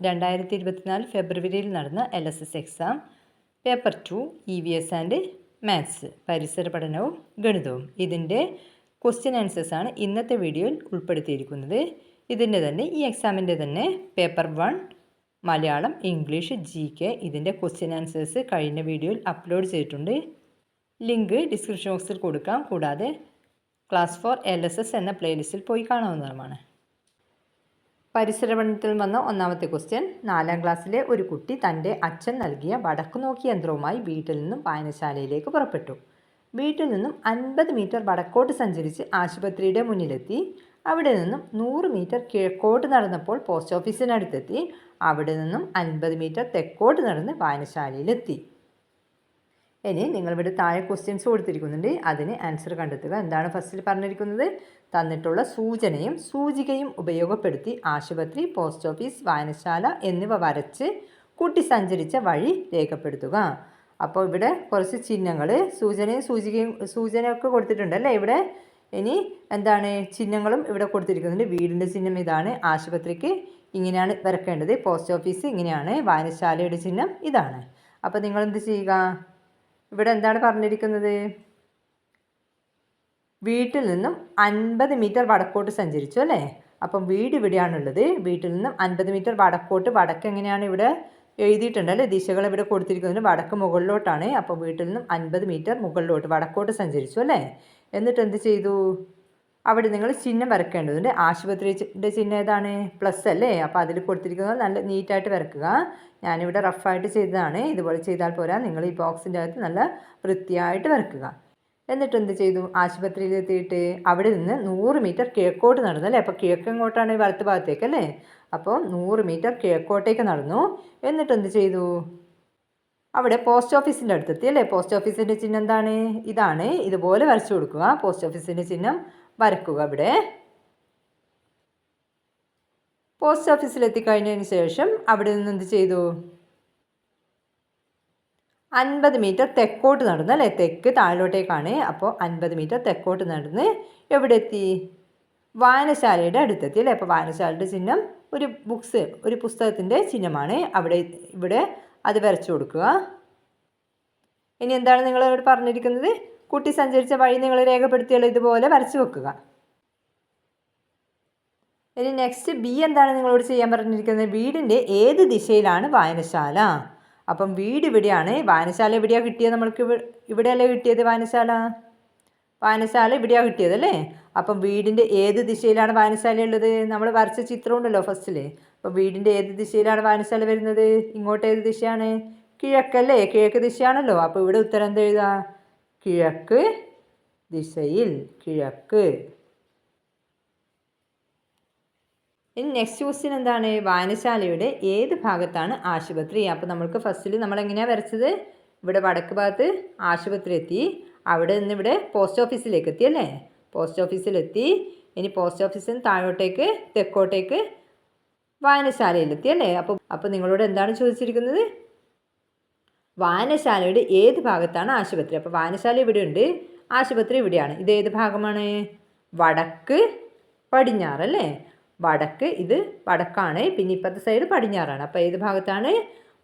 2024 ഫെബ്രുവരിയിൽ നടന്ന LSS exam paper 2 EVS and maths പരിസര പഠനവും ഗണിതവും ഇതിൻ്റെ ക്വസ്റ്റ്യൻ ആൻസേഴ്സാണ് ഇന്നത്തെ വീഡിയോയിൽ ഉൾപ്പെടുത്തിയിരിക്കുന്നത്. ഇതിൻ്റെ തന്നെ ഈ എക്സാമിൻ്റെ തന്നെ പേപ്പർ 1 മലയാളം, ഇംഗ്ലീഷ്, GK ഇതിൻ്റെ ക്വസ്റ്റ്യൻ ആൻസേഴ്സ് കഴിഞ്ഞ വീഡിയോയിൽ അപ്ലോഡ് ചെയ്തിട്ടുണ്ട്. ലിങ്ക് ഡിസ്ക്രിപ്ഷൻ ബോക്സിൽ കൊടുക്കാം. കൂടാതെ ക്ലാസ് 4 LSS എന്ന പ്ലേലിസ്റ്റിൽ പോയി കാണാവുന്നതുമാണ്. പരിസര പഠനത്തിൽ വന്ന ഒന്നാമത്തെ ക്വസ്റ്റ്യൻ, 4ാം ക്ലാസ്സിലെ ഒരു കുട്ടി തൻ്റെ അച്ഛൻ നൽകിയ വടക്കു നോക്കി യന്ത്രവുമായി വീട്ടിൽ നിന്നും വായനശാലയിലേക്ക് പുറപ്പെട്ടു. വീട്ടിൽ നിന്നും 50 മീറ്റർ വടക്കോട്ട് സഞ്ചരിച്ച് ആശുപത്രിയുടെ മുന്നിലെത്തി. അവിടെ നിന്നും 100 മീറ്റർ കിഴക്കോട്ട് നടന്നപ്പോൾ പോസ്റ്റ് ഓഫീസിനടുത്തെത്തി. അവിടെ നിന്നും 50 മീറ്റർ തെക്കോട്ട് നടന്ന് വായനശാലയിലെത്തി. ഇനി നിങ്ങളിവിടെ താഴെ ക്വസ്റ്റ്യൻസ് കൊടുത്തിരിക്കുന്നുണ്ട്, അതിന് ആൻസർ കണ്ടെത്തുക. എന്താണ് ഫസ്റ്റിൽ പറഞ്ഞിരിക്കുന്നത്? തന്നിട്ടുള്ള സൂചനയും സൂചികയും ഉപയോഗപ്പെടുത്തി ആശുപത്രി, പോസ്റ്റ് ഓഫീസ്, വായനശാല എന്നിവ വരച്ച് കുട്ടി സഞ്ചരിച്ച വഴി രേഖപ്പെടുത്തുക. അപ്പോൾ ഇവിടെ കുറച്ച് ചിഹ്നങ്ങൾ, സൂചനയും സൂചനയൊക്കെ കൊടുത്തിട്ടുണ്ടല്ലേ ഇവിടെ. ഇനി എന്താണ് ചിഹ്നങ്ങളും ഇവിടെ കൊടുത്തിരിക്കുന്നുണ്ട്. വീടിൻ്റെ ചിഹ്നം ഇതാണ്, ആശുപത്രിക്ക് ഇങ്ങനെയാണ് വരക്കേണ്ടത്, പോസ്റ്റ് ഓഫീസ് ഇങ്ങനെയാണ്, വായനശാലയുടെ ചിഹ്നം ഇതാണ്. അപ്പോൾ നിങ്ങൾ എന്ത് ചെയ്യുക? ഇവിടെ എന്താണ് പറഞ്ഞിരിക്കുന്നത്? വീട്ടിൽ നിന്നും 50 മീറ്റർ വടക്കോട്ട് സഞ്ചരിച്ചു അല്ലേ? അപ്പം വീട് ഇവിടെയാണുള്ളത്. വീട്ടിൽ നിന്നും 50 മീറ്റർ വടക്കോട്ട്, വടക്ക് എങ്ങനെയാണ് ഇവിടെ എഴുതിയിട്ടുണ്ടല്ലേ, ദിശകൾ ഇവിടെ കൊടുത്തിരിക്കുന്നത്. വടക്ക് മുകളിലോട്ടാണ്. അപ്പോൾ വീട്ടിൽ നിന്നും 50 മീറ്റർ മുകളിലോട്ട് വടക്കോട്ട് സഞ്ചരിച്ചു അല്ലേ? എന്നിട്ട് എന്ത് ചെയ്തു? അവിടെ നിങ്ങൾ ചിഹ്നം വരക്കേണ്ടതുണ്ട്. ആശുപത്രിയുടെ ചിഹ്നം ഏതാണ്? പ്ലസ് അല്ലേ? അപ്പോൾ അതിൽ കൊടുത്തിരിക്കുന്നത് നല്ല നീറ്റായിട്ട് വരക്കുക. ഞാനിവിടെ റഫായിട്ട് ചെയ്തതാണ്. ഇതുപോലെ ചെയ്താൽ പോരാ, നിങ്ങൾ ഈ ബോക്സിൻ്റെ അകത്ത് നല്ല വൃത്തിയായിട്ട് വരക്കുക. എന്നിട്ട് എന്ത് ചെയ്തു? ആശുപത്രിയിലെത്തിയിട്ട് അവിടെ നിന്ന് 100 മീറ്റർ കിഴക്കോട്ട് നടന്നു അല്ലേ? അപ്പോൾ കിഴക്കെങ്ങോട്ടാണ്? വലത്ത് ഭാഗത്തേക്ക് അല്ലേ? അപ്പോൾ 100 മീറ്റർ കിഴക്കോട്ടേക്ക് നടന്നു. എന്നിട്ട് എന്ത് ചെയ്തു? അവിടെ പോസ്റ്റ് ഓഫീസിൻ്റെ അടുത്തെത്തി അല്ലേ? പോസ്റ്റ് ഓഫീസിൻ്റെ ചിഹ്നം എന്താണ്? ഇതാണ്. ഇതുപോലെ വരച്ചു കൊടുക്കുക. പോസ്റ്റ് ഓഫീസിൻ്റെ ചിഹ്നം വരക്കുക. ഇവിടെ പോസ്റ്റ് ഓഫീസിലെത്തിക്കഴിഞ്ഞതിന് ശേഷം അവിടെ നിന്ന് എന്ത് ചെയ്തു? 50 മീറ്റർ തെക്കോട്ട് നടന്നു അല്ലേ? തെക്ക് താഴോട്ടേക്കാണ്. അപ്പോൾ 50 മീറ്റർ തെക്കോട്ട് നടന്ന് എവിടെ എത്തി? വായനശാലയുടെ അടുത്തെത്തി അല്ലേ? അപ്പോൾ വായനശാലയുടെ ചിഹ്നം ഒരു പുസ്തകത്തിൻ്റെ ചിഹ്നമാണ്. ഇവിടെ അത് വരച്ചു കൊടുക്കുക. ഇനി എന്താണ് നിങ്ങളോട് പറഞ്ഞിരിക്കുന്നത്? കുട്ടി സഞ്ചരിച്ച വഴി നിങ്ങൾ രേഖപ്പെടുത്തിയാൽ ഇതുപോലെ വരച്ചു വെക്കുക. ഇനി നെക്സ്റ്റ് ബി എന്താണ് നിങ്ങളോട് ചെയ്യാൻ പറഞ്ഞിരിക്കുന്നത്? വീടിൻ്റെ ഏത് ദിശയിലാണ് വായനശാല? അപ്പം വീട് ഇവിടെയാണ്, വായനശാല എവിടെയാണ് കിട്ടിയത്? നമ്മൾക്ക് ഇവിടെയല്ലേ കിട്ടിയത് വായനശാല? വായനശാല ഇവിടെയാണ് കിട്ടിയത് അല്ലേ? അപ്പം വീടിൻ്റെ ഏത് ദിശയിലാണ് വായനശാല ഉള്ളത്? നമ്മൾ വരച്ച ചിത്രം ഉണ്ടല്ലോ ഫസ്റ്റിൽ. അപ്പം വീടിൻ്റെ ഏത് ദിശയിലാണ് വായനശാല വരുന്നത്? ഇങ്ങോട്ട് ഏത് ദിശയാണ്? കിഴക്കല്ലേ? കിഴക്ക് ദിശയാണല്ലോ. അപ്പോൾ ഇവിടെ ഉത്തരം എന്ത് എഴുതുക? കിഴക്ക് ദിശയിൽ, കിഴക്ക്. ഇനി നെക്സ്റ്റ് ക്വസ്റ്റ്യൻ എന്താണ്? വായനശാലയുടെ ഏത് ഭാഗത്താണ് ആശുപത്രി? അപ്പോൾ നമ്മൾക്ക് ഫസ്റ്റിൽ നമ്മൾ എങ്ങനെയാണ് വരച്ചത്? ഇവിടെ വടക്ക് ഭാഗത്ത് ആശുപത്രി എത്തി. അവിടെ നിന്ന് ഇവിടെ പോസ്റ്റ് ഓഫീസിലേക്ക് എത്തി അല്ലേ? പോസ്റ്റ് ഓഫീസിലെത്തി. ഇനി പോസ്റ്റ് ഓഫീസിൽ നിന്ന് താഴോട്ടേക്ക് തെക്കോട്ടേക്ക് വായനശാലയിലെത്തി അല്ലേ? അപ്പോൾ നിങ്ങളോട് എന്താണ് ചോദിച്ചിരിക്കുന്നത്? വായനശാലയുടെ ഏത് ഭാഗത്താണ് ആശുപത്രി? അപ്പോൾ വായനശാല ഇവിടെ ഉണ്ട്, ആശുപത്രി ഇവിടെയാണ്. ഇത് ഏത് ഭാഗമാണ്? വടക്ക് പടിഞ്ഞാറ് അല്ലേ? വടക്ക്, ഇത് വടക്കാണ്, പിന്നെ ഇപ്പത്തെ സൈഡ് പടിഞ്ഞാറാണ്. അപ്പോൾ ഏത് ഭാഗത്താണ്?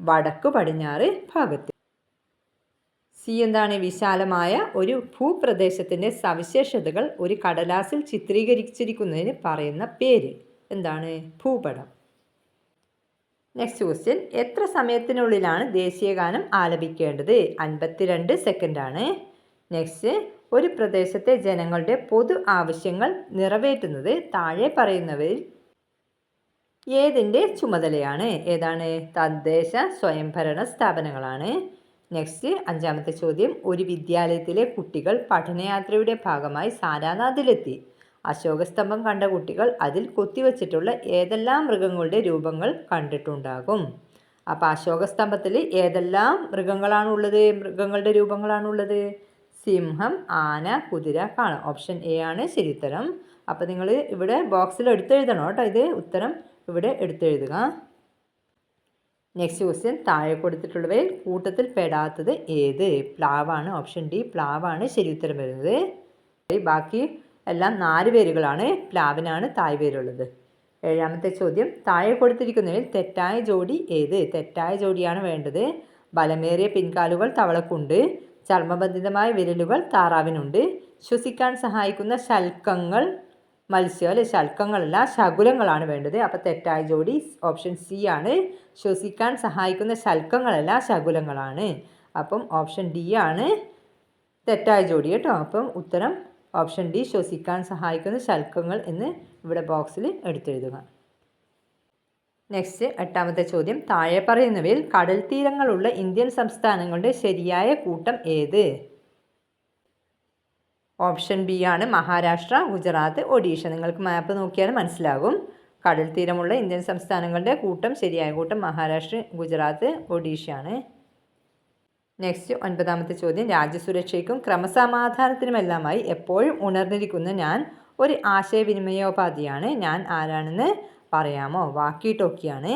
വടക്ക് പടിഞ്ഞാറ് ഭാഗത്ത്. സി എന്താണ്? വിശാലമായ ഒരു ഭൂപ്രദേശത്തിൻ്റെ സവിശേഷതകൾ ഒരു കടലാസിൽ ചിത്രീകരിച്ചിരിക്കുന്നതിന് പറയുന്ന പേര് എന്താണ്? ഭൂപടം. നെക്സ്റ്റ് ക്വസ്റ്റ്യൻ, എത്ര സമയത്തിനുള്ളിലാണ് ദേശീയഗാനം ആലപിക്കേണ്ടത്? 52 സെക്കൻഡാണ്. നെക്സ്റ്റ്, ഒരു പ്രദേശത്തെ ജനങ്ങളുടെ പൊതു ആവശ്യങ്ങൾ നിറവേറ്റുന്നത് താഴെ പറയുന്നവരിൽ ഏതിൻ്റെ ചുമതലയാണ്? ഏതാണ്? തദ്ദേശ സ്വയംഭരണ സ്ഥാപനങ്ങളാണ്. നെക്സ്റ്റ് 5ാമത്തെ ചോദ്യം, ഒരു വിദ്യാലയത്തിലെ കുട്ടികൾ പഠനയാത്രയുടെ ഭാഗമായി സാരാനാഥിലെത്തി. അശോകസ്തംഭം കണ്ട കുട്ടികൾ അതിൽ കൊത്തിവച്ചിട്ടുള്ള ഏതെല്ലാം മൃഗങ്ങളുടെ രൂപങ്ങൾ കണ്ടിട്ടുണ്ടാകും? അപ്പോൾ അശോകസ്തംഭത്തിൽ ഏതെല്ലാം മൃഗങ്ങളുടെ രൂപങ്ങളാണുള്ളത്? സിംഹം, ആന, കുതിര, കാള. ഓപ്ഷൻ എ ആണ് ശരിയുത്തരം. അപ്പോൾ നിങ്ങൾ ഇവിടെ ബോക്സിൽ എടുത്തെഴുതണം കേട്ടോ. ഇത് ഉത്തരം ഇവിടെ എടുത്തെഴുതുക. നെക്സ്റ്റ് ക്വസ്റ്റ്യൻ, താഴെ കൊടുത്തിട്ടുള്ളവയിൽ കൂട്ടത്തിൽ പെടാത്തത് ഏത്? പ്ലാവാണ്. ഓപ്ഷൻ ഡി പ്ലാവാണ് ശരിയുത്തരം വരുന്നത്. ബാക്കി എല്ലാം 4 പേരുകളാണ്. പ്ലാവിനാണ് തായ് പേരുള്ളത്. 7ാമത്തെ ചോദ്യം താഴെ കൊടുത്തിരിക്കുന്നതിൽ തെറ്റായ ജോഡി ഏത്? തെറ്റായ ജോഡിയാണ് വേണ്ടത്. ബലമേറിയ പിൻകാലുകൾ തവളക്കുണ്ട്, ചർമ്മബന്ധിതമായ വിരലുകൾ താറാവിനുണ്ട്, ശ്വസിക്കാൻ സഹായിക്കുന്ന ശൽക്കങ്ങൾ മത്സ്യം അല്ലെ, ശൽക്കങ്ങളല്ല ശകുലങ്ങളാണ് വേണ്ടത്. അപ്പോൾ തെറ്റായ ജോഡി ഓപ്ഷൻ സി ആണ്. ശ്വസിക്കാൻ സഹായിക്കുന്ന ശൽക്കങ്ങളല്ല ശകുലങ്ങളാണ്. അപ്പം ഓപ്ഷൻ ഡി ആണ് തെറ്റായ ജോഡി കേട്ടോ. അപ്പം ഉത്തരം ഓപ്ഷൻ ഡി, ശ്വസിക്കാൻ സഹായിക്കുന്ന ശൽക്കങ്ങൾ എന്ന് ഇവിടെ ബോക്സിൽ എടുത്തെഴുതുക. നെക്സ്റ്റ് 8ാമത്തെ ചോദ്യം താഴെ പറയുന്നവയിൽ കടൽ തീരങ്ങളുള്ള ഇന്ത്യൻ സംസ്ഥാനങ്ങളുടെ ശരിയായ കൂട്ടം ഏത്? ഓപ്ഷൻ ബി ആണ് മഹാരാഷ്ട്ര, ഗുജറാത്ത്, ഒഡീഷ. നിങ്ങൾക്ക് മാപ്പ് നോക്കിയാൽ മനസ്സിലാകും. കടൽ തീരമുള്ള ഇന്ത്യൻ സംസ്ഥാനങ്ങളുടെ കൂട്ടം ശരിയായ കൂട്ടം മഹാരാഷ്ട്ര, ഗുജറാത്ത്, ഒഡീഷയാണ്. നെക്സ്റ്റ് 9ാമത്തെ ചോദ്യം രാജ്യസുരക്ഷയ്ക്കും ക്രമസമാധാനത്തിനുമെല്ലാമായി എപ്പോഴും ഉണർന്നിരിക്കുന്ന ഞാൻ ഒരു ആശയവിനിമയോപാധിയാണ്. ഞാൻ ആരാണെന്ന് പറയാമോ? വാക്കി ടോക്കിയാണ്.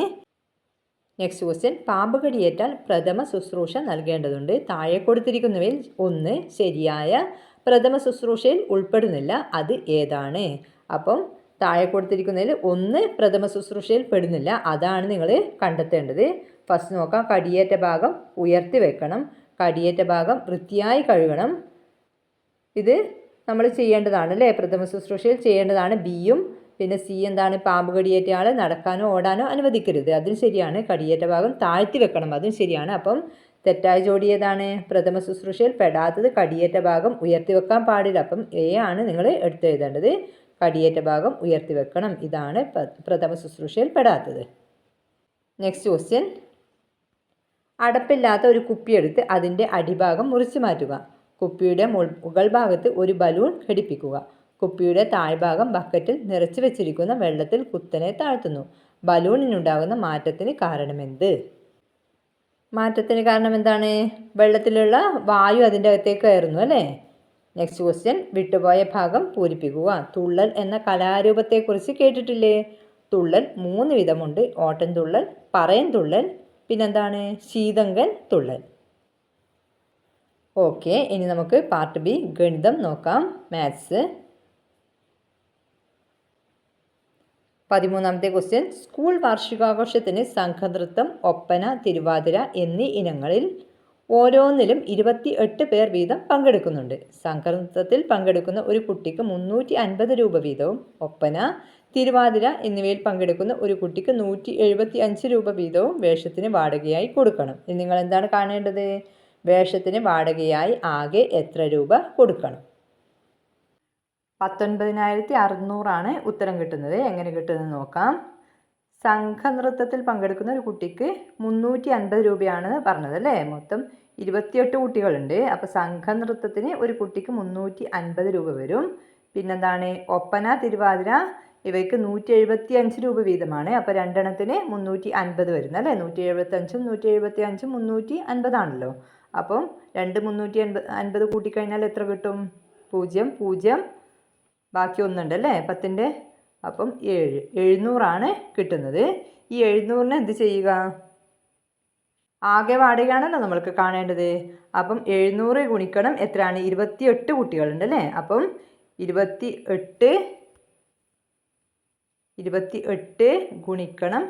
നെക്സ്റ്റ് ക്വസ്റ്റ്യൻ പാമ്പ് കടിയേറ്റാൽ പ്രഥമ ശുശ്രൂഷ നൽകേണ്ടതുണ്ട്. താഴെ കൊടുത്തിരിക്കുന്നവയിൽ ഒന്ന് ശരിയായ പ്രഥമ ശുശ്രൂഷയിൽ ഉൾപ്പെടുന്നില്ല. അത് ഏതാണ്? അപ്പം താഴെ കൊടുത്തിരിക്കുന്നതിൽ ഒന്ന് പ്രഥമ ശുശ്രൂഷയിൽ പെടുന്നില്ല. അതാണ് നിങ്ങൾ കണ്ടെത്തേണ്ടത്. ഫസ്റ്റ് നോക്കാം. കടിയേറ്റ ഭാഗം ഉയർത്തി വെക്കണം, കടിയേറ്റ ഭാഗം വൃത്തിയായി കഴുകണം. ഇത് നമ്മൾ ചെയ്യേണ്ടതാണ് അല്ലേ, പ്രഥമ ശുശ്രൂഷയിൽ ചെയ്യേണ്ടതാണ്. ബിയും പിന്നെ സി എന്താണ്? പാമ്പ് കടിയേറ്റ ആളെ നടക്കാനോ ഓടാനോ അനുവദിക്കരുത്. അതും ശരിയാണ്. കടിയേറ്റ ഭാഗം താഴ്ത്തി വെക്കണം, അതും ശരിയാണ്. അപ്പം തെറ്റായ ജോഡി ഏതാണ്? പ്രഥമ ശുശ്രൂഷയിൽ പെടാത്തത് കടിയേറ്റ ഭാഗം ഉയർത്തി വെക്കാൻ പാടില്ല. അപ്പം എ ആണ് നിങ്ങൾ എടുത്തെഴുതേണ്ടത്. കടിയേറ്റ ഭാഗം ഉയർത്തി വെക്കണം, ഇതാണ് പ്രഥമ ശുശ്രൂഷയിൽ പെടാത്തത്. നെക്സ്റ്റ് ക്വസ്റ്റ്യൻ അടപ്പില്ലാത്ത ഒരു കുപ്പിയെടുത്ത് അതിൻ്റെ അടിഭാഗം മുറിച്ചു മാറ്റുക. കുപ്പിയുടെ മുകൾ ഭാഗത്ത് ഒരു ബലൂൺ ഘടിപ്പിക്കുക. കുപ്പിയുടെ താഴ്ഭാഗം ബക്കറ്റിൽ നിറച്ചു വെച്ചിരിക്കുന്ന വെള്ളത്തിൽ കുത്തനെ താഴ്ത്തുന്നു. ബലൂണിനുണ്ടാകുന്ന മാറ്റത്തിന് കാരണമെന്ത്? മാറ്റത്തിന് കാരണം എന്താണ്? വെള്ളത്തിലുള്ള വായു അതിൻ്റെ അകത്തേക്ക് കയറുന്നു അല്ലേ. നെക്സ്റ്റ് ക്വസ്റ്റ്യൻ വിട്ടുപോയ ഭാഗം പൂരിപ്പിക്കുക. തുള്ളൽ എന്ന കലാരൂപത്തെക്കുറിച്ച് കേട്ടിട്ടില്ലേ? തുള്ളൽ 3 വിധമുണ്ട്. ഓട്ടൻ തുള്ളൽ, പറയൻ തുള്ളൽ, പിന്നെന്താണ്? ശീതങ്കൻ തുള്ളൽ. ഓക്കെ, ഇനി നമുക്ക് പാർട്ട് ബി ഗണിതം നോക്കാം. മാത്സ് 13ാമത്തെ ക്വസ്റ്റ്യൻ സ്കൂൾ വാർഷികാഘോഷത്തിന് സംഘനൃത്തം, ഒപ്പന, തിരുവാതിര എന്നീ ഇനങ്ങളിൽ ഓരോന്നിലും 28 പേർ വീതം പങ്കെടുക്കുന്നുണ്ട്. സംഘനൃത്തത്തിൽ പങ്കെടുക്കുന്ന ഒരു കുട്ടിക്ക് 350 രൂപ വീതവും ഒപ്പന, തിരുവാതിര എന്നിവയിൽ പങ്കെടുക്കുന്ന ഒരു കുട്ടിക്ക് 175 രൂപ വീതവും വേഷത്തിന് വാടകയായി കൊടുക്കണം. ഇനി നിങ്ങൾ എന്താണ് കാണേണ്ടത്? വേഷത്തിന് വാടകയായി ആകെ എത്ര രൂപ കൊടുക്കണം? 19,600 ഉത്തരം കിട്ടുന്നത്. എങ്ങനെ കിട്ടുന്നത് നോക്കാം. സംഘനൃത്തത്തിൽ പങ്കെടുക്കുന്ന ഒരു കുട്ടിക്ക് 350 രൂപയാണ് പറഞ്ഞത് അല്ലേ. മൊത്തം 28 കുട്ടികളുണ്ട്. അപ്പോൾ സംഘനൃത്തത്തിന് ഒരു കുട്ടിക്ക് 350 രൂപ വരും. പിന്നെന്താണ്? ഒപ്പന, തിരുവാതിര ഇവയ്ക്ക് 175 രൂപ വീതമാണ്. അപ്പോൾ രണ്ടെണ്ണത്തിന് 350 വരുന്നത് അല്ലേ. 175ഉം 175ഉം 350 ആണല്ലോ. അപ്പം 350 കൂട്ടിക്കഴിഞ്ഞാൽ എത്ര കിട്ടും? 0 0 ബാക്കി ഒന്നുണ്ട് അല്ലേ 10ൻ്റെ. അപ്പം 700 കിട്ടുന്നത്. ഈ 700ന് എന്ത് ചെയ്യുക? ആകെ വാടകയാണല്ലോ നമ്മൾക്ക് കാണേണ്ടത്. അപ്പം 700 ഗുണിക്കണം എത്രയാണ്? 28 കുട്ടികളുണ്ട് അല്ലേ. അപ്പം 28 ഗുണിക്കണം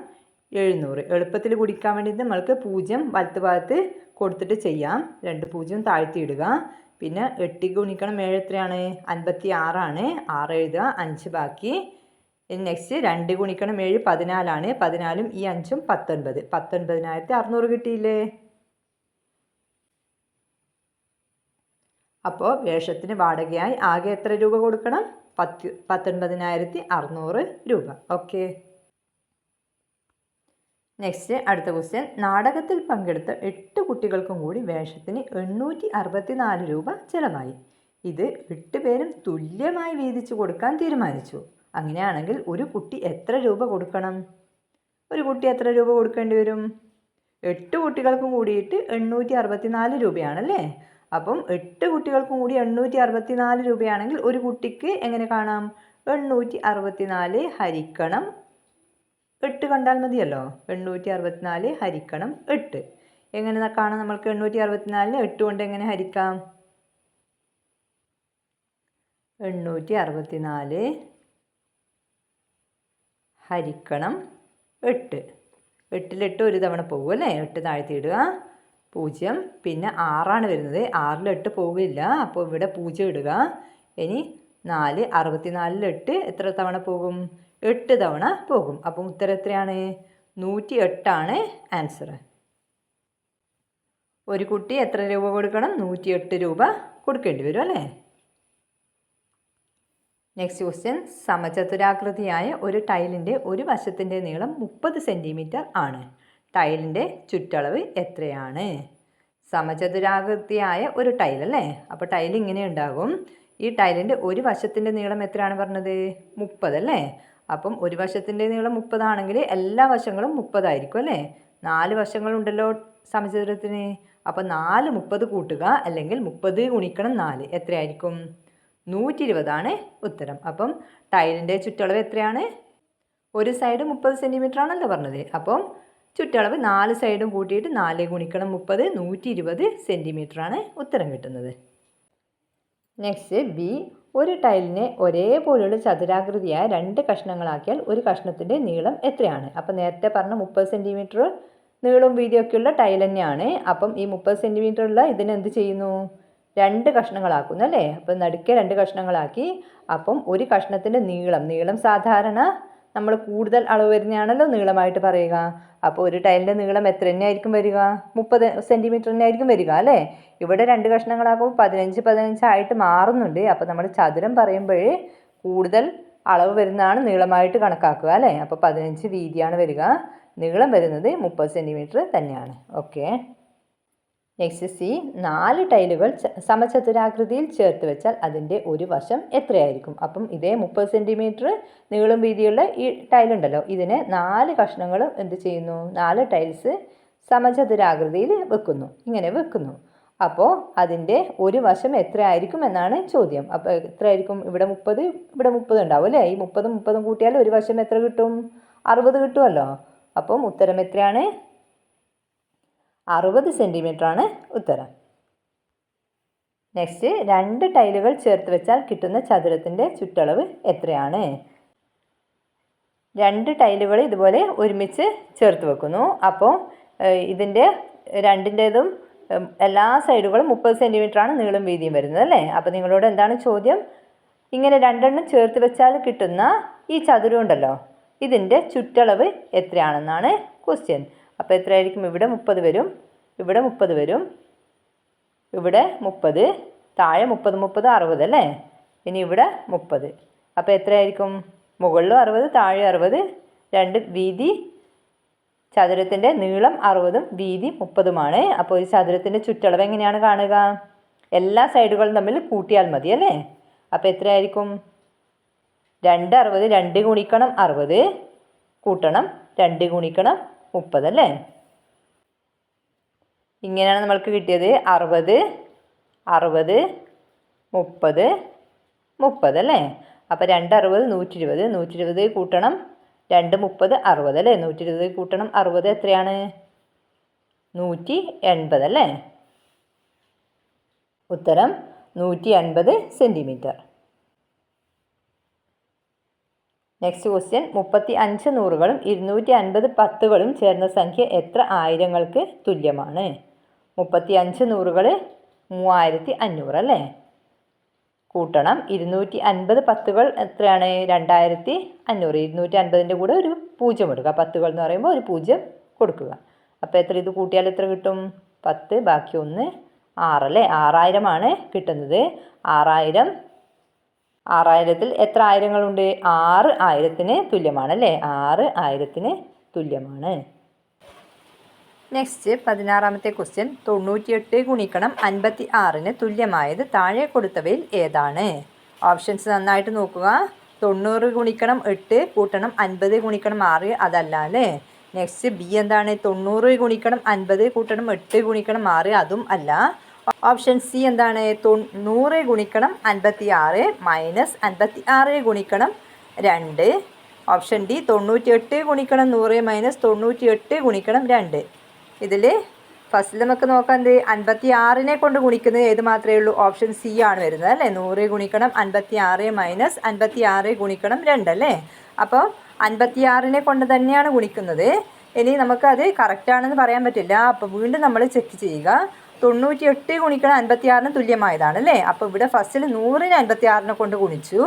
700. എളുപ്പത്തിൽ ഗുണിക്കാൻ വേണ്ടിയിട്ട് നമ്മൾക്ക് 0 വലത്ത് ഭാഗത്ത് കൊടുത്തിട്ട് ചെയ്യാം. 2 0 താഴ്ത്തിയിടുക. പിന്നെ 8 ഗുണിക്കണം 7 എത്രയാണ്? 56. 6 എഴുതുക, 5 ബാക്കി. നെക്സ്റ്റ് 2 ഗുണിക്കണം 7 14. 14ഉം ഈ 5ഉം 19. 19,600 കിട്ടിയില്ലേ. അപ്പോൾ വേഷത്തിന് വാടകയായി ആകെ എത്ര രൂപ കൊടുക്കണം? 19,600 രൂപ. ഓക്കെ. നെക്സ്റ്റ് അടുത്ത ക്വസ്റ്റ്യൻ നാടകത്തിൽ പങ്കെടുത്ത 8 കുട്ടികൾക്കും കൂടി വേഷത്തിന് 864 രൂപ ചിലവായി. ഇത് 8 പേരും തുല്യമായി വീതിച്ചു കൊടുക്കാൻ തീരുമാനിച്ചു. അങ്ങനെയാണെങ്കിൽ ഒരു കുട്ടി എത്ര രൂപ കൊടുക്കണം? ഒരു കുട്ടി എത്ര രൂപ കൊടുക്കേണ്ടി വരും? 8 കുട്ടികൾക്കും കൂടിയിട്ട് 864 രൂപയാണല്ലേ. അപ്പം 8 കുട്ടികൾക്കും കൂടി 864 രൂപയാണെങ്കിൽ ഒരു കുട്ടിക്ക് എങ്ങനെ കാണാം? 864 ഹരിക്കണം 8 കണ്ടാൽ മതിയല്ലോ. 864 ഹരിക്കണം 8 എങ്ങനെ കാണാം? നമ്മൾക്ക് 864 8 കൊണ്ട് എങ്ങനെ ഹരിക്കാം? 864 ഹരിക്കണം 8. 8 ഒരു തവണ പോകും അല്ലേ? 8 താഴ്ത്തിയിടുക 0. പിന്നെ 6 വരുന്നത്. 6 8 പോകില്ല, അപ്പോൾ ഇവിടെ 0 ഇടുക. ഇനി 4 64 8 എത്ര തവണ പോകും? 8 തവണ പോകും. അപ്പം ഉത്തരം എത്രയാണ്? 108 ആൻസർ. ഒരു കുട്ടി എത്ര രൂപ കൊടുക്കണം? 108 രൂപ കൊടുക്കേണ്ടി വരും അല്ലേ? Next question. സമചതുരാകൃതിയായ ഒരു ടൈലിൻ്റെ ഒരു വശത്തിൻ്റെ നീളം 30 സെൻറ്റിമീറ്റർ ആണ്. ടൈലിൻ്റെ ചുറ്റളവ് എത്രയാണ്? സമചതുരാകൃതിയായ ഒരു ടൈൽ അല്ലേ? അപ്പോൾ ടൈൽ ഇങ്ങനെ ഉണ്ടാകും. ഈ ടൈലിൻ്റെ ഒരു വശത്തിൻ്റെ നീളം എത്രയാണ് പറഞ്ഞത്? 30 അല്ലേ? അപ്പം ഒരു വശത്തിൻ്റെ നീളം 30 ആണെങ്കിൽ എല്ലാ വശങ്ങളും 30 ആയിരിക്കും അല്ലേ? 4 വശങ്ങളുണ്ടല്ലോ സമചതുരത്തിന്. അപ്പം 4 30 കൂട്ടുക, അല്ലെങ്കിൽ 30 ഗുണിക്കണം 4 എത്രയായിരിക്കും? 120 ഉത്തരം. അപ്പം ടൈലിൻ്റെ ചുറ്റളവ് എത്രയാണ്? ഒരു സൈഡ് 30 സെൻറ്റിമീറ്റർ ആണല്ലോ പറഞ്ഞത്. അപ്പം ചുറ്റളവ് 4 സൈഡും കൂട്ടിയിട്ട് 4 ഗുണിക്കണം 30 120 സെൻറ്റിമീറ്റർ ആണ് ഉത്തരം കിട്ടുന്നത്. Next B. ഒരു ടൈലിനെ ഒരേപോലുള്ള ചതുരാകൃതിയായ 2 കഷ്ണങ്ങളാക്കിയാൽ ഒരു കഷ്ണത്തിൻ്റെ നീളം എത്രയാണ്? അപ്പം നേരത്തെ പറഞ്ഞ 30 സെൻറ്റിമീറ്റർ നീളവും വീതിയൊക്കെയുള്ള ടൈൽ തന്നെയാണ്. അപ്പം ഈ 30 സെൻറ്റിമീറ്ററുള്ള ഇതിനെ എന്ത് ചെയ്യുന്നു? 2 കഷ്ണങ്ങളാക്കുന്നു അല്ലേ? അപ്പം നടുക്കെ 2 കഷ്ണങ്ങളാക്കി. അപ്പം ഒരു കഷ്ണത്തിൻ്റെ നീളം സാധാരണ നമ്മൾ കൂടുതൽ അളവ് വരുന്നതാണല്ലോ നീളമായിട്ട് പറയുക. അപ്പോൾ ഒരു ടൈലിൻ്റെ നീളം എത്ര തന്നെയായിരിക്കും വരിക? 30 സെൻറ്റിമീറ്റർ തന്നെയായിരിക്കും വരിക അല്ലേ? ഇവിടെ 2 കഷ്ണങ്ങളാകുമ്പോൾ 15 ആയിട്ട് മാറുന്നുണ്ട്. അപ്പോൾ നമ്മൾ ചതുരം പറയുമ്പോൾ കൂടുതൽ അളവ് വരുന്നതാണ് നീളമായിട്ട് കണക്കാക്കുക അല്ലേ? അപ്പോൾ 15 വീതിയാണ് വരിക. നീളം വരുന്നത് 30 സെൻറ്റിമീറ്റർ തന്നെയാണ്. ഓക്കെ. Next C. 4 ടൈലുകൾ സമചതുരാകൃതിയിൽ ചേർത്ത് വെച്ചാൽ അതിൻ്റെ ഒരു വശം എത്രയായിരിക്കും? അപ്പം ഇതേ 30 സെൻറ്റിമീറ്റർ നീളം വീതിയുള്ള ഈ ടൈലുണ്ടല്ലോ, ഇതിനെ 4 കഷ്ണങ്ങളും എന്ത് ചെയ്യുന്നു? 4 ടൈൽസ് സമചതുരാകൃതിയിൽ വെക്കുന്നു. ഇങ്ങനെ വെക്കുന്നു. അപ്പോൾ അതിൻ്റെ ഒരു വശം എത്രയായിരിക്കും എന്നാണ് ചോദ്യം. അപ്പോൾ എത്രയായിരിക്കും? ഇവിടെ 30 ഇവിടെ 30 ഉണ്ടാവും അല്ലേ? ഈ 30 കൂട്ടിയാൽ ഒരു വശം എത്ര കിട്ടും? 60 കിട്ടുമല്ലോ. അപ്പം ഉത്തരം എത്രയാണ്? 60 സെൻറ്റിമീറ്റർ ആണ് ഉത്തരം. നെക്സ്റ്റ് 2 ടൈലുകൾ ചേർത്ത് വെച്ചാൽ കിട്ടുന്ന ചതുരത്തിൻ്റെ ചുറ്റളവ് എത്രയാണ്? 2 ടൈലുകൾ ഇതുപോലെ ഒരുമിച്ച് ചേർത്ത് വെക്കുന്നു. അപ്പോൾ ഇതിൻ്റെ രണ്ടിൻ്റേതും എല്ലാ സൈഡുകളും 30 സെൻറ്റിമീറ്റർ ആണ് നീളം വീതിയും വരുന്നത് അല്ലേ? അപ്പോൾ നിങ്ങളോട് എന്താണ് ചോദ്യം? ഇങ്ങനെ 2 എണ്ണം ചേർത്ത് വെച്ചാൽ കിട്ടുന്ന ഈ ചതുരം ഉണ്ടല്ലോ, ഇതിൻ്റെ ചുറ്റളവ് എത്രയാണെന്നാണ് ക്വസ്റ്റ്യൻ. അപ്പോൾ എത്രയായിരിക്കും? ഇവിടെ 30 വരും, ഇവിടെ 30 വരും, ഇവിടെ 30, താഴെ 30 60 അല്ലേ? ഇനി ഇവിടെ 30. അപ്പോൾ എത്രയായിരിക്കും? മുകളിലും 60 താഴെ 60. 2 വീതി ചതുരത്തിൻ്റെ നീളം 60ഉം വീതി 30ഉമാണ്. അപ്പോൾ ഒരു ചതുരത്തിൻ്റെ ചുറ്റളവ് എങ്ങനെയാണ് കാണുക? എല്ലാ സൈഡുകളും തമ്മിൽ കൂട്ടിയാൽ മതി അല്ലേ? അപ്പോൾ എത്രയായിരിക്കും? 2 60 2 ഗുണിക്കണം 60 കൂട്ടണം 2 ഗുണിക്കണം 30 അല്ലേ? ഇങ്ങനെയാണ് നമ്മൾക്ക് കിട്ടിയത്. 60 60 30 30 അല്ലേ? അപ്പോൾ 2 60 120 120 കൂട്ടണം 2 30 60 അല്ലേ? 120 കൂട്ടണം 60 എത്രയാണ്? 180 അല്ലേ? ഉത്തരം 180 സെൻറ്റിമീറ്റർ. Next question. 35 നൂറുകളും 250 പത്തുകളും ചേർന്ന സംഖ്യ എത്ര ആയിരങ്ങൾക്ക് തുല്യമാണ്? 35 നൂറുകൾ 3500 അല്ലേ? കൂട്ടണം 250 പത്തുകൾ എത്രയാണ്? 2500. 250ൻ്റെ കൂടെ ഒരു 0 കൊടുക്കുക. പത്തുകൾ എന്ന് പറയുമ്പോൾ ഒരു 0 കൊടുക്കുക. അപ്പോൾ എത്ര? ഇത് കൂട്ടിയാൽ എത്ര കിട്ടും? 10 ബാക്കി 1 6 അല്ലേ? 6000 കിട്ടുന്നത്. 6000ത്തിൽ എത്ര ആയിരങ്ങളുണ്ട്? 6000ന് തുല്യമാണ് അല്ലേ? 6000ന് തുല്യമാണ്. Next 16ാമത്തെ question. 98 ഗുണിക്കണം 56ന് തുല്യമായത് താഴെ കൊടുത്തവയിൽ ഏതാണ്? ഓപ്ഷൻസ് നന്നായിട്ട് നോക്കുക. 90 ഗുണിക്കണം 8 കൂട്ടണം 50 ഗുണിക്കണം 6 അതല്ല അല്ലേ? നെക്സ്റ്റ് ബി എന്താണ്? 90 ഗുണിക്കണം 50 കൂട്ടണം 8 ഗുണിക്കണം 6 അതും അല്ല. ഓപ്ഷൻ സി എന്താണ്? 100 ഗുണിക്കണം 56 മൈനസ് 56 ഗുണിക്കണം 2. ഓപ്ഷൻ ഡി 98 ഗുണിക്കണം 100 മൈനസ് 98 ഗുണിക്കണം 2. ഇതിൽ ഫസ്റ്റ് നമുക്ക് നോക്കാം. 56നെ കൊണ്ട് ഗുണിക്കുന്നത് ഏത് മാത്രമേ ഉള്ളൂ? ഓപ്ഷൻ സി ആണ് വരുന്നത് അല്ലേ? 100 ഗുണിക്കണം 56 മൈനസ് 56 ഗുണിക്കണം 2 അല്ലേ? അപ്പോൾ 56നെ കൊണ്ട് തന്നെയാണ് ഗുണിക്കുന്നത്. ഇനി നമുക്കത് കറക്റ്റാണെന്ന് പറയാൻ പറ്റില്ല. അപ്പോൾ വീണ്ടും നമ്മൾ ചെക്ക് ചെയ്യുക. 98 ഗുണിക്കണം 56 തുല്യമായതാണ് അല്ലേ. അപ്പോൾ ഇവിടെ ഫസ്റ്റിൽ 100നെ 56നെ കൊണ്ട് ഗുണിച്ചു.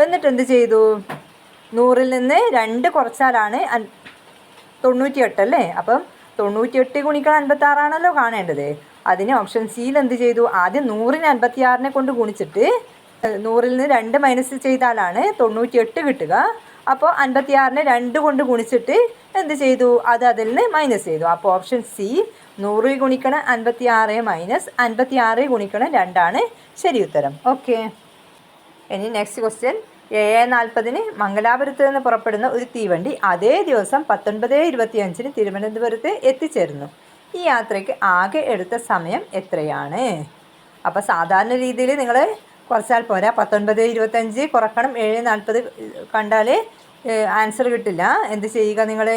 എന്നിട്ട് എന്ത് ചെയ്തു? 100ൽ നിന്ന് 2 കുറച്ചാലാണ് 98 അല്ലേ. അപ്പം 98 ഗുണിക്കണം 56 ആണല്ലോ കാണേണ്ടത്. അതിന് ഓപ്ഷൻ സിയിൽ എന്ത് ചെയ്തു? ആദ്യം 100നെ 56നെ കൊണ്ട് ഗുണിച്ചിട്ട് 100ൽ നിന്ന് 2 മൈനസ് ചെയ്താലാണ് 98 കിട്ടുക. അപ്പോൾ 56നെ 2 കൊണ്ട് ഗുണിച്ചിട്ട് എന്ത് ചെയ്തു? അത് അതിൽ നിന്ന് മൈനസ് ചെയ്തു. അപ്പോൾ ഓപ്ഷൻ സി 100 ഗുണിക്കണം 56 മൈനസ് 56 ഗുണിക്കണം 2 ശരി ഉത്തരം. ഓക്കെ. ഇനി നെക്സ്റ്റ് ക്വസ്റ്റ്യൻ. 7:40 മംഗലാപുരത്ത് നിന്ന് പുറപ്പെടുന്ന ഒരു തീവണ്ടി അതേ ദിവസം 19:25 തിരുവനന്തപുരത്ത് എത്തിച്ചേർന്നു. ഈ യാത്രയ്ക്ക് ആകെ എടുത്ത സമയം എത്രയാണ്? അപ്പോൾ സാധാരണ രീതിയിൽ നിങ്ങൾ കുറച്ചാൽ പോരാ. 19:25 കുറക്കണം 7:40 കണ്ടാൽ ആൻസർ കിട്ടില്ല. എന്ത് ചെയ്യുക നിങ്ങൾ?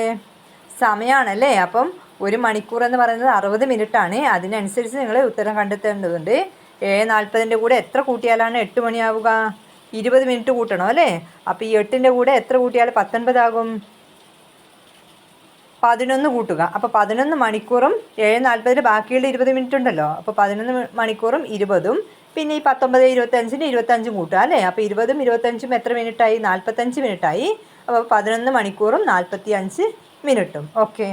സമയമാണല്ലേ. അപ്പം 1 മണിക്കൂർ എന്ന് പറയുന്നത് 60 മിനിറ്റാണ്. അതിനനുസരിച്ച് നിങ്ങൾ ഉത്തരം കണ്ടെത്തേണ്ടതുണ്ട്. 7:40 കൂടെ എത്ര കൂട്ടിയാലാണ് 8 മണിയാവുക? 20 മിനിറ്റ് കൂട്ടണം അല്ലേ. അപ്പോൾ ഈ 8ൻ്റെ കൂടെ എത്ര കൂട്ടിയാൽ 19 ആകും? 11 കൂട്ടുക. അപ്പോൾ 11 മണിക്കൂറും 7:40 ബാക്കിയുള്ള 20 മിനിറ്റ് ഉണ്ടല്ലോ. അപ്പോൾ 11 മണിക്കൂറും 20ഉം പിന്നെ ഈ 19:25 25 കൂട്ടുക അല്ലേ. അപ്പോൾ 20ഉം 25ഉം എത്ര മിനിറ്റായി? 45 മിനിറ്റായി. അപ്പോൾ 11 മണിക്കൂറും 45 മിനിറ്റും. ഓക്കെ.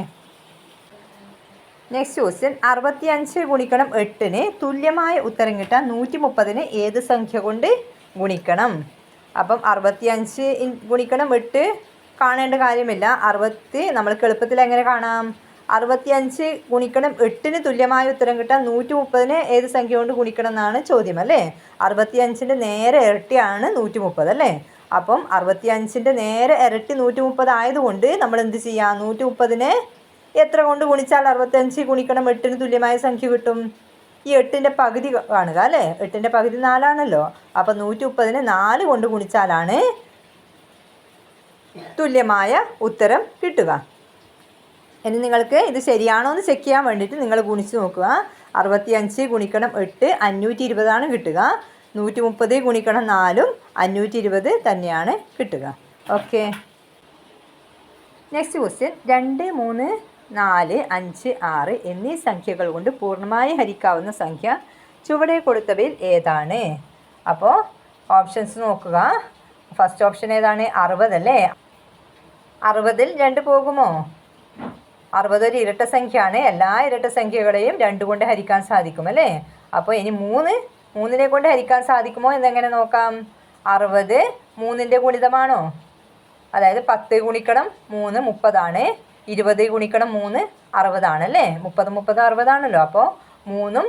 Next question. 65 ഗുണിക്കണം 8ന് തുല്യമായ ഉത്തരം കിട്ടാൻ 130നെ ഏത് സംഖ്യ കൊണ്ട് ഗുണിക്കണം? അപ്പം 65 ഗുണിക്കണം 8 കാണേണ്ട കാര്യമില്ല. 60 നമ്മൾക്ക് എളുപ്പത്തിൽ എങ്ങനെ കാണാം? 65 ഗുണിക്കണം 8ന് തുല്യമായ ഉത്തരം കിട്ടാൻ 130നെ ഏത് സംഖ്യ കൊണ്ട് ഗുണിക്കണം എന്നാണ് ചോദ്യം അല്ലേ. 65ൻ്റെ നേരെ ഇരട്ടിയാണ് 130 അല്ലേ. അപ്പം 65ൻ്റെ നേരെ ഇരട്ടി 130 ആയതുകൊണ്ട് നമ്മൾ എന്ത് ചെയ്യാം? 130നെ എത്ര കൊണ്ട് ഗുണിച്ചാൽ 65 ഗുണിക്കണം 8ന് തുല്യമായ സംഖ്യ കിട്ടും? ഈ 8ൻ്റെ പകുതി കാണുക അല്ലേ. 8ൻ്റെ പകുതി 4 ആണല്ലോ. അപ്പം 130നെ 4 കൊണ്ട് ഗുണിച്ചാലാണ് തുല്യമായ ഉത്തരം കിട്ടുക. ഇനി നിങ്ങൾക്ക് ഇത് ശരിയാണോ എന്ന് ചെക്ക് ചെയ്യാൻ വേണ്ടിയിട്ട് നിങ്ങൾ ഗുണിച്ച് നോക്കുക. 65 ഗുണിക്കണം 8 520 കിട്ടുക. 130 ഗുണിക്കണം 4ഉം 520 തന്നെയാണ് കിട്ടുക. ഓക്കെ. Next question. 2 3 4 5 6 എന്നീ സംഖ്യകൾ കൊണ്ട് പൂർണ്ണമായി ഹരിക്കാവുന്ന സംഖ്യ ചുവടെ കൊടുത്തവയിൽ ഏതാണ്? അപ്പോൾ ഓപ്ഷൻസ് നോക്കുക. ഫസ്റ്റ് ഓപ്ഷൻ ഏതാണ്? 60 അല്ലേ. 60ൽ 2 പോകുമോ? 60 ഒരു ഇരട്ട സംഖ്യയാണ്. എല്ലാ ഇരട്ട സംഖ്യകളെയും 2 കൊണ്ട് ഹരിക്കാൻ സാധിക്കും അല്ലേ. അപ്പോൾ ഇനി 3നെ കൊണ്ട് ഹരിക്കാൻ സാധിക്കുമോ എന്നെങ്ങനെ നോക്കാം? 60 3ൻ്റെ ഗുണിതമാണോ? അതായത് 10 ഗുണിക്കണം 3 30 20 ഗുണിക്കണം 3 60 ആണല്ലേ. 30 60 ആണല്ലോ. അപ്പോൾ 3ഉം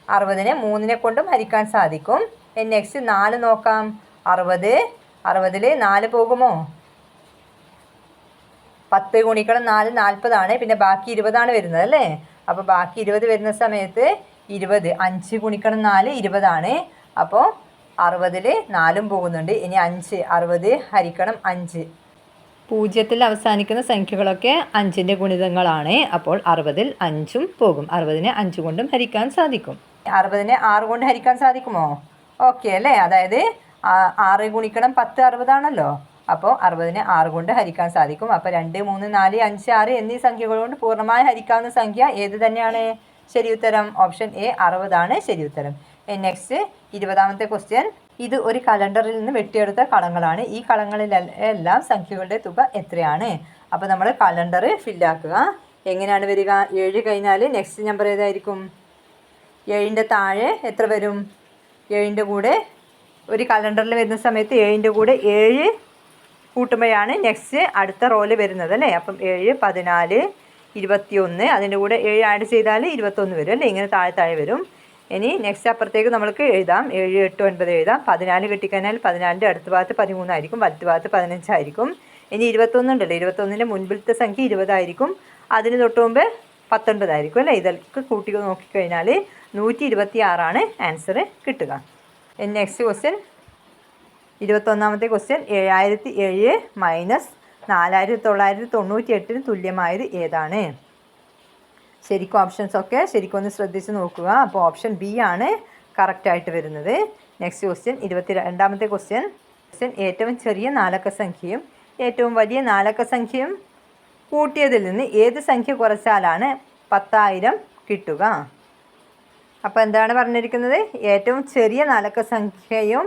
60നെ 3നെ കൊണ്ടും ഹരിക്കാൻ സാധിക്കും. നെക്സ്റ്റ് 4 നോക്കാം. 60ൽ 4 പോകുമോ? 10 ഗുണിക്കണം 4 40 പിന്നെ ബാക്കി 20 വരുന്നത് അല്ലേ. അപ്പോൾ ബാക്കി 20 വരുന്ന സമയത്ത് 20 5 ഗുണിക്കണം 4 20 അപ്പോൾ 60ൽ 4ഉം പോകുന്നുണ്ട്. ഇനി 5 60 ഹരിക്കണം 5. 0ത്തിൽ അവസാനിക്കുന്ന സംഖ്യകളൊക്കെ 5ൻ്റെ ഗുണിതങ്ങളാണ്. അപ്പോൾ 60ൽ 5ഉം പോകും. 60നെ 5 കൊണ്ടും ഹരിക്കാൻ സാധിക്കും. 60നെ 6 കൊണ്ട് ഹരിക്കാൻ സാധിക്കുമോ? ഓക്കെ അല്ലേ. അതായത് 6 ഗുണിക്കണം 10 60 ആണല്ലോ. അപ്പോൾ 60നെ 6 കൊണ്ട് ഹരിക്കാൻ സാധിക്കും. അപ്പോൾ 2 3 4 5 6 എന്നീ സംഖ്യകൾ കൊണ്ട് പൂർണ്ണമായി ഹരിക്കാവുന്ന സംഖ്യ ഏത് തന്നെയാണ്? ശരി ഉത്തരം ഓപ്ഷൻ എ 60 ആണ് ശരി ഉത്തരം. നെക്സ്റ്റ് 20ാമത്തെ ക്വസ്റ്റ്യൻ. ഇത് ഒരു കലണ്ടറിൽ നിന്ന് വെട്ടിയെടുത്ത കളങ്ങളാണ്. ഈ കളങ്ങളിലെല്ലാം സംഖ്യകളുടെ തുക എത്രയാണ്? അപ്പോൾ നമ്മൾ കലണ്ടർ ഫില്ലാക്കുക. എങ്ങനെയാണ് വരിക? 7 കഴിഞ്ഞാൽ നെക്സ്റ്റ് നമ്പർ ഏതായിരിക്കും? 7ൻ്റെ താഴെ എത്ര വരും? 7ൻ്റെ കൂടെ ഒരു കലണ്ടറിൽ വരുന്ന സമയത്ത് 7ൻ്റെ കൂടെ 7 കൂട്ടുമ്പോഴാണ് നെക്സ്റ്റ് അടുത്ത റോല് വരുന്നത് അല്ലേ. അപ്പം 7 14 21 അതിൻ്റെ കൂടെ 7 ആഡ് ചെയ്താൽ 21 വരും അല്ലേ. ഇങ്ങനെ താഴെ വരും. ഇനി നെക്സ്റ്റ് അപ്പുറത്തേക്ക് നമ്മൾക്ക് എഴുതാം. 7 8 9 എഴുതാം. 14 കിട്ടിക്കഴിഞ്ഞാൽ 14ൻ്റെ അടുത്ത ഭാഗത്ത് 13 ആയിരിക്കും. വലത്ത് ഭാഗത്ത് 15 ആയിരിക്കും. ഇനി 21 ഉണ്ടല്ലോ. 21ൻ്റെ മുൻപിലത്തെ സംഖ്യ 20 ആയിരിക്കും. അതിന് തൊട്ട് മുമ്പ് 19 ആയിരിക്കും അല്ലേ. ഇതൊക്കെ കൂട്ടി നോക്കിക്കഴിഞ്ഞാൽ 126 ആൻസർ കിട്ടുക. നെക്സ്റ്റ് ക്വസ്റ്റ്യൻ 21ാമത്തെ ക്വസ്റ്റ്യൻ. 7007 മൈനസ് 4998 തുല്യമായത് ഏതാണ്? ശരിക്കും ഓപ്ഷൻസൊക്കെ ശരിക്കും ഒന്ന് ശ്രദ്ധിച്ച് നോക്കുക. അപ്പോൾ ഓപ്ഷൻ ബി ആണ് കറക്റ്റായിട്ട് വരുന്നത്. നെക്സ്റ്റ് ക്വസ്റ്റ്യൻ 22ാമത്തെ ക്വസ്റ്റ്യൻ. ഏറ്റവും ചെറിയ നാലക്ക സംഖ്യയും ഏറ്റവും വലിയ നാലക്ക സംഖ്യയും കൂട്ടിയതിൽ നിന്ന് ഏത് സംഖ്യ കുറച്ചാലാണ് 10,000 കിട്ടുക? അപ്പോൾ എന്താണ് പറഞ്ഞിരിക്കുന്നത്? ഏറ്റവും ചെറിയ നാലക്ക സംഖ്യയും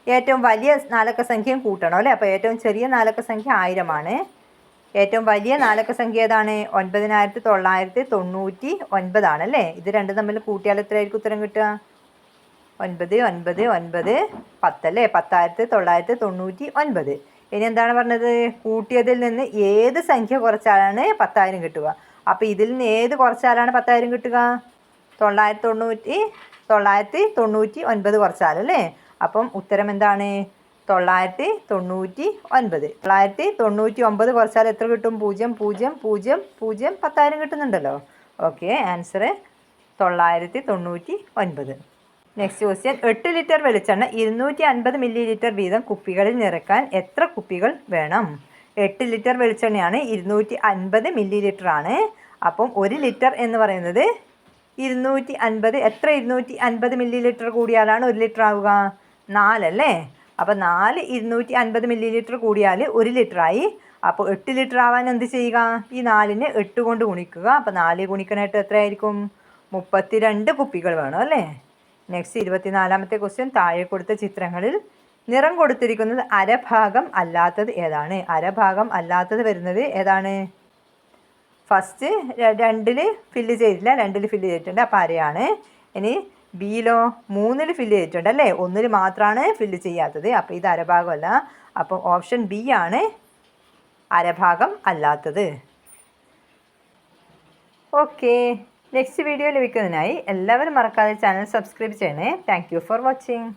ഏറ്റവും വലിയ നാലക്ക സംഖ്യയും കൂട്ടണം അല്ലേ? അപ്പോൾ ഏറ്റവും ചെറിയ നാലക്ക സംഖ്യ 1000 ആണ്. ഏറ്റവും വലിയ നാലക്ക സംഖ്യ ഏതാണ്? 99,999 ആണല്ലേ? ഇത് രണ്ടും തമ്മിൽ കൂട്ടിയാൽ എത്രയായിരിക്കും ഉത്തരം കിട്ടുക? 9 9 9 10 അല്ലേ? 10,999. ഇനി എന്താണ് പറഞ്ഞത്? കൂട്ടിയതിൽ നിന്ന് ഏത് സംഖ്യ കുറച്ചാലാണ് 10,000 കിട്ടുക? അപ്പോൾ ഇതിൽ നിന്ന് ഏത് കുറച്ചാലാണ് 10,000 കിട്ടുക? 999 കുറച്ചാലല്ലേ? അപ്പം ഉത്തരം എന്താണ്? 999. 999 കുറച്ചാൽ എത്ര കിട്ടും? 0 0 0 0 10,000 കിട്ടുന്നുണ്ടല്ലോ. Okay, answer 999. Next question. 8 litre വെളിച്ചെണ്ണ 250 മില്ലി ലിറ്റർ വീതം കുപ്പികളിൽ നിറയ്ക്കാൻ എത്ര കുപ്പികൾ വേണം? 8 ലിറ്റർ വെളിച്ചെണ്ണയാണ്, 250 മില്ലി ലിറ്റർ ആണ്. അപ്പം 1 ലിറ്റർ എന്ന് പറയുന്നത് 250. എത്ര 250 മില്ലി ലിറ്റർ കൂടിയാലാണ് 1 ലിറ്റർ ആവുക? 4 അല്ലേ? അപ്പോൾ 4 250 മില്ലി ലിറ്റർ കൂടിയാൽ 1 ലിറ്ററായി. അപ്പോൾ 8 ലിറ്റർ ആവാൻ എന്ത് ചെയ്യുക? ഈ 4നെ 8 കൊണ്ട് ഗുണിക്കുക. അപ്പോൾ 4 ഗുണിക്കണ 8 എത്രയായിരിക്കും? 32 കുപ്പികൾ വേണം അല്ലേ? നെക്സ്റ്റ് 24ാമത്തെ ക്വസ്റ്റ്യൻ. താഴെ കൊടുത്ത ചിത്രങ്ങളിൽ നിറം കൊടുത്തിരിക്കുന്നത് അരഭാഗം അല്ലാത്തത് ഏതാണ്? അരഭാഗം അല്ലാത്തത് വരുന്നത് ഏതാണ്? ഫസ്റ്റ് 2ൽ ഫില്ല് ചെയ്തിട്ടില്ല, 2ൽ ഫില്ല് ചെയ്തിട്ടുണ്ട്, അപ്പോൾ അരയാണ്. ഇനി ബിയിലോ 3ൽ ഫില്ല് ചെയ്തിട്ടുണ്ട് അല്ലേ? 1ൽ മാത്രമാണ് ഫില്ല് ചെയ്യാത്തത്, അപ്പോൾ ഇത് അരഭാഗമല്ല. അപ്പോൾ ഓപ്ഷൻ ബി ആണ് അരഭാഗം അല്ലാത്തത്. ഓക്കെ, നെക്സ്റ്റ് വീഡിയോ ലഭിക്കുന്നതിനായി എല്ലാവരും മറക്കാതെ ചാനൽ സബ്സ്ക്രൈബ് ചെയ്യണേ. Thank you for watching.